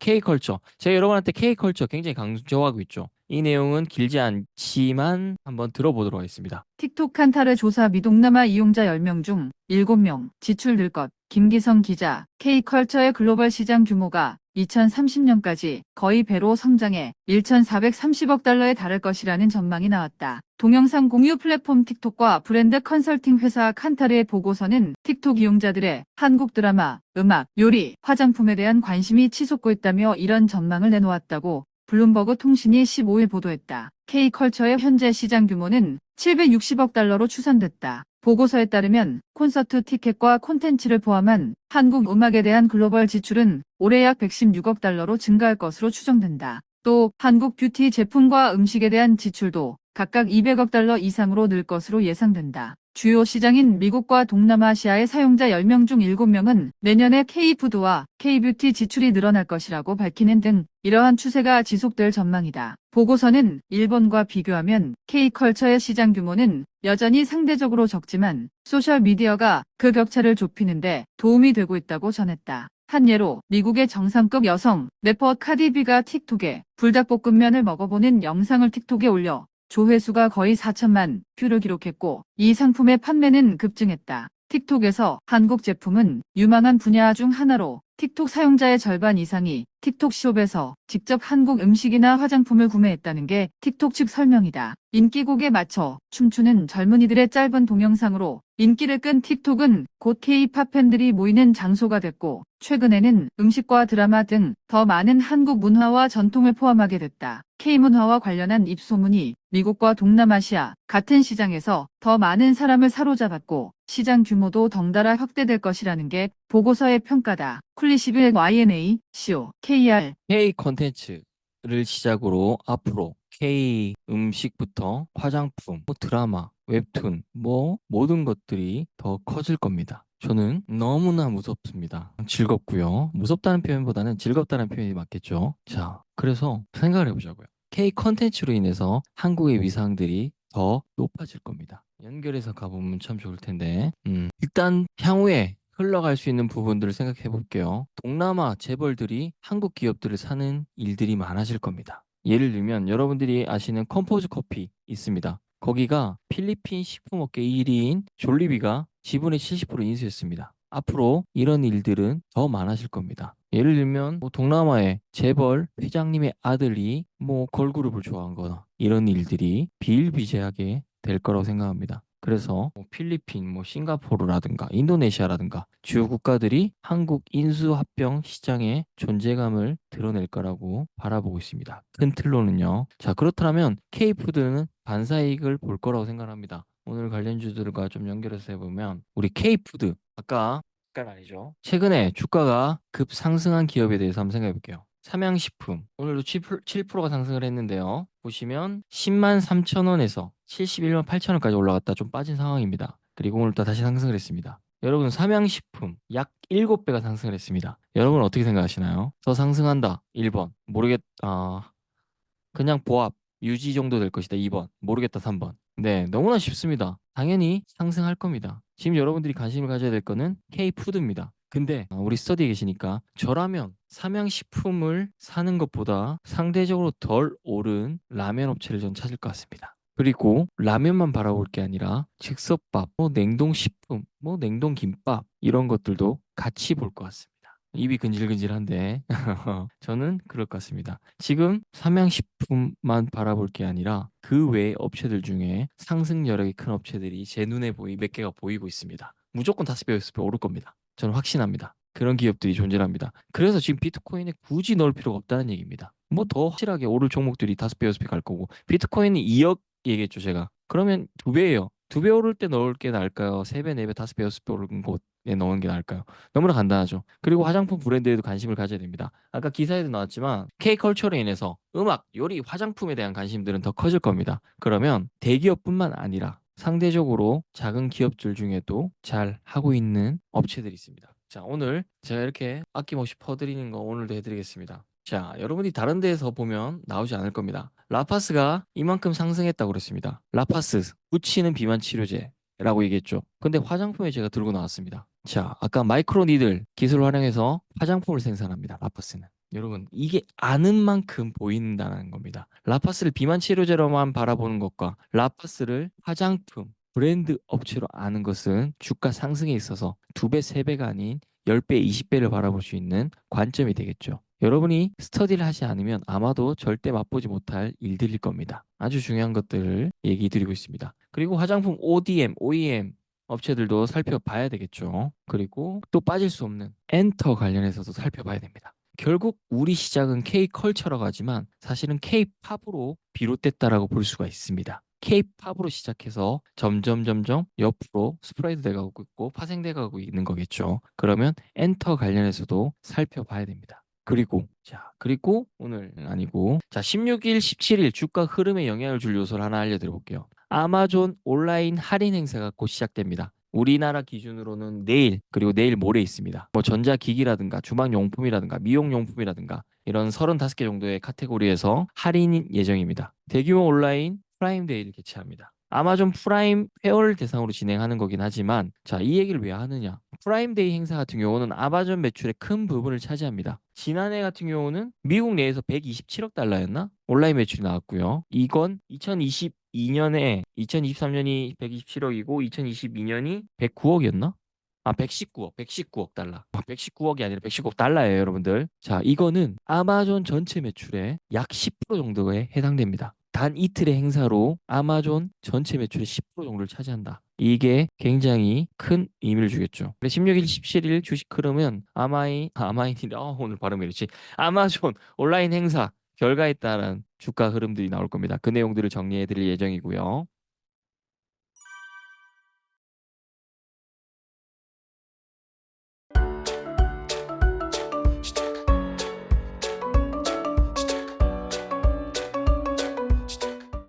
K컬처. 제가 여러분한테 K컬처 굉장히 강조하고 있죠. 이 내용은 길지 않지만 한번 들어보도록 하겠습니다. 틱톡 칸타르 조사 미 동남아 이용자 10명 중 7명 지출 늘 것. 김기성 기자. K컬처의 글로벌 시장 규모가 2030년까지 거의 배로 성장해 1,430억 달러에 달할 것이라는 전망이 나왔다. 동영상 공유 플랫폼 틱톡과 브랜드 컨설팅 회사 칸타르의 보고서는 틱톡 이용자들의 한국 드라마, 음악, 요리, 화장품에 대한 관심이 치솟고 있다며 이런 전망을 내놓았다고 블룸버그 통신이 15일 보도했다. K컬처의 현재 시장 규모는 760억 달러로 추산됐다. 보고서에 따르면 콘서트 티켓과 콘텐츠를 포함한 한국 음악에 대한 글로벌 지출은 올해 약 116억 달러로 증가할 것으로 추정된다. 또 한국 뷰티 제품과 음식에 대한 지출도 각각 200억 달러 이상으로 늘 것으로 예상된다. 주요 시장인 미국과 동남아시아의 사용자 10명 중 7명은 내년에 K푸드와 K뷰티 지출이 늘어날 것이라고 밝히는 등 이러한 추세가 지속될 전망이다. 보고서는 일본과 비교하면 K컬처의 시장 규모는 여전히 상대적으로 적지만 소셜미디어가 그 격차를 좁히는데 도움이 되고 있다고 전했다. 한 예로 미국의 정상급 여성 래퍼 카디비가 틱톡에 불닭볶음면을 먹어보는 영상을 틱톡에 올려 조회수가 거의 4천만 뷰를 기록했고 이 상품의 판매는 급증했다. 틱톡에서 한국 제품은 유망한 분야 중 하나로 틱톡 사용자의 절반 이상이 틱톡숍에서 직접 한국 음식이나 화장품을 구매했다는 게 틱톡 측 설명이다. 인기곡에 맞춰 춤추는 젊은이들의 짧은 동영상으로 인기를 끈 틱톡은 곧 K-팝 팬들이 모이는 장소가 됐고 최근에는 음식과 드라마 등 더 많은 한국 문화와 전통을 포함하게 됐다. K-문화와 관련한 입소문이 미국과 동남아시아 같은 시장에서 더 많은 사람을 사로잡았고 시장 규모도 덩달아 확대될 것이라는 게 보고서의 평가다. 쿨리시빌 YNA, CO, KR K 컨텐츠를 시작으로 앞으로 K 음식부터 화장품, 뭐 드라마, 웹툰, 뭐 모든 것들이 더 커질 겁니다. 저는 너무나 무섭습니다. 즐겁고요. 무섭다는 표현보다는 즐겁다는 표현이 맞겠죠. 자, 그래서 생각을 해보자고요. K 컨텐츠로 인해서 한국의 위상들이 더 높아질 겁니다. 연결해서 가보면 참 좋을 텐데, 일단 향후에 흘러갈 수 있는 부분들을 생각해 볼게요. 동남아 재벌들이 한국 기업들을 사는 일들이 많아질 겁니다. 예를 들면 여러분들이 아시는 컴포즈 커피 있습니다. 거기가 필리핀 식품업계 1위인 졸리비가 지분의 70% 인수했습니다. 앞으로 이런 일들은 더 많아질 겁니다. 예를 들면 뭐 동남아의 재벌 회장님의 아들이 뭐 걸그룹을 좋아한 거나 이런 일들이 비일비재하게 될 거라고 생각합니다. 그래서 뭐 필리핀, 뭐 싱가포르라든가 인도네시아라든가 주요 국가들이 한국 인수합병 시장의 존재감을 드러낼 거라고 바라보고 있습니다. 큰 틀로는요. 자, 그렇다면 K푸드는 반사이익을 볼 거라고 생각합니다. 오늘 관련주들과 좀 연결해서 해보면 우리 K푸드 아까 아니죠. 최근에 주가가 급상승한 기업에 대해서 한번 생각해 볼게요. 삼양식품 오늘도 7%가 상승을 했는데요. 보시면 10만 3천 원에서 71만 8천 원까지 올라갔다 좀 빠진 상황입니다. 그리고 오늘 또 다시 상승을 했습니다. 여러분 삼양식품 약 7배가 상승을 했습니다. 여러분 어떻게 생각하시나요? 더 상승한다. 1번 그냥 보합 유지 정도 될 것이다. 2번 모르겠다. 3번 네 너무나 쉽습니다. 당연히 상승할 겁니다. 지금 여러분들이 관심을 가져야 될 거는 K푸드입니다. 근데 우리 스터디에 계시니까 저라면 삼양식품을 사는 것보다 상대적으로 덜 오른 라면 업체를 전 찾을 것 같습니다. 그리고 라면만 바라볼 게 아니라 즉석밥, 뭐 냉동식품, 뭐 냉동김밥 이런 것들도 같이 볼 것 같습니다. 입이 근질근질한데 저는 그럴 것 같습니다. 지금 삼양식품만 바라볼 게 아니라 그 외의 업체들 중에 상승 여력이 큰 업체들이 제 눈에 몇 개가 보이고 있습니다. 무조건 5배, 6배 오를 겁니다. 저는 확신합니다. 그런 기업들이 존재합니다. 그래서 지금 비트코인에 굳이 넣을 필요가 없다는 얘기입니다. 뭐 더 확실하게 오를 종목들이 5배, 6배 갈 거고 비트코인이 2억 얘기했죠, 제가. 그러면 2배예요. 2배 오를 때 넣을 게 나을까요? 3배, 4배, 5배, 6배 오른 곳에 넣은 게 나을까요? 너무나 간단하죠. 그리고 화장품 브랜드에도 관심을 가져야 됩니다. 아까 기사에도 나왔지만 K컬처로 인해서 음악, 요리, 화장품에 대한 관심들은 더 커질 겁니다. 그러면 대기업뿐만 아니라 상대적으로 작은 기업들 중에도 잘 하고 있는 업체들이 있습니다. 자, 오늘 제가 이렇게 아낌없이 퍼드리는 거 오늘도 해드리겠습니다. 자, 여러분이 다른 데에서 보면 나오지 않을 겁니다. 라파스가 이만큼 상승했다고 그랬습니다. 라파스, 붙이는 비만 치료제라고 얘기했죠. 근데 화장품에 제가 들고 나왔습니다. 자, 아까 마이크로 니들 기술을 활용해서 화장품을 생산합니다. 라파스는. 여러분, 이게 아는 만큼 보인다는 겁니다. 라파스를 비만 치료제로만 바라보는 것과 라파스를 화장품, 브랜드 업체로 아는 것은 주가 상승에 있어서 2배, 3배가 아닌 10배, 20배를 바라볼 수 있는 관점이 되겠죠. 여러분이 스터디를 하지 않으면 아마도 절대 맛보지 못할 일들일 겁니다. 아주 중요한 것들을 얘기 드리고 있습니다. 그리고 화장품 ODM, OEM 업체들도 살펴봐야 되겠죠. 그리고 또 빠질 수 없는 엔터 관련해서도 살펴봐야 됩니다. 결국 우리 시작은 K컬처라고 하지만 사실은 K팝으로 비롯됐다라고 볼 수가 있습니다. K팝으로 시작해서 점점 옆으로 스프레이드 돼가고 있고 파생돼 가고 있는 거겠죠. 그러면 엔터 관련해서도 살펴봐야 됩니다. 그리고 오늘 아니고 16일, 17일 주가 흐름에 영향을 줄 요소를 하나 알려드려 볼게요. 아마존 온라인 할인 행사가 곧 시작됩니다. 우리나라 기준으로는 내일 그리고 내일 모레 있습니다. 뭐 전자기기라든가 주방용품이라든가 미용용품이라든가 이런 35개 정도의 카테고리에서 할인 예정입니다. 대규모 온라인 프라임데이를 개최합니다. 아마존 프라임 페어를 대상으로 진행하는 거긴 하지만 이 얘기를 왜 하느냐? 프라임데이 행사 같은 경우는 아마존 매출의 큰 부분을 차지합니다. 지난해 같은 경우는 미국 내에서 127억 달러였나? 온라인 매출이 나왔고요. 이건 2023년이 127억이고 2022년이 109억이었나? 119억 달러. 119억이 아니라 119억 달러예요, 여러분들. 이거는 아마존 전체 매출의 약 10% 정도에 해당됩니다. 단 이틀의 행사로 아마존 전체 매출의 10% 정도를 차지한다. 이게 굉장히 큰 의미를 주겠죠. 16일, 17일 주식 흐름은 아마인이라 오늘 발음이 이렇지. 아마존 온라인 행사 결과에 따른 주가 흐름들이 나올 겁니다. 그 내용들을 정리해 드릴 예정이고요.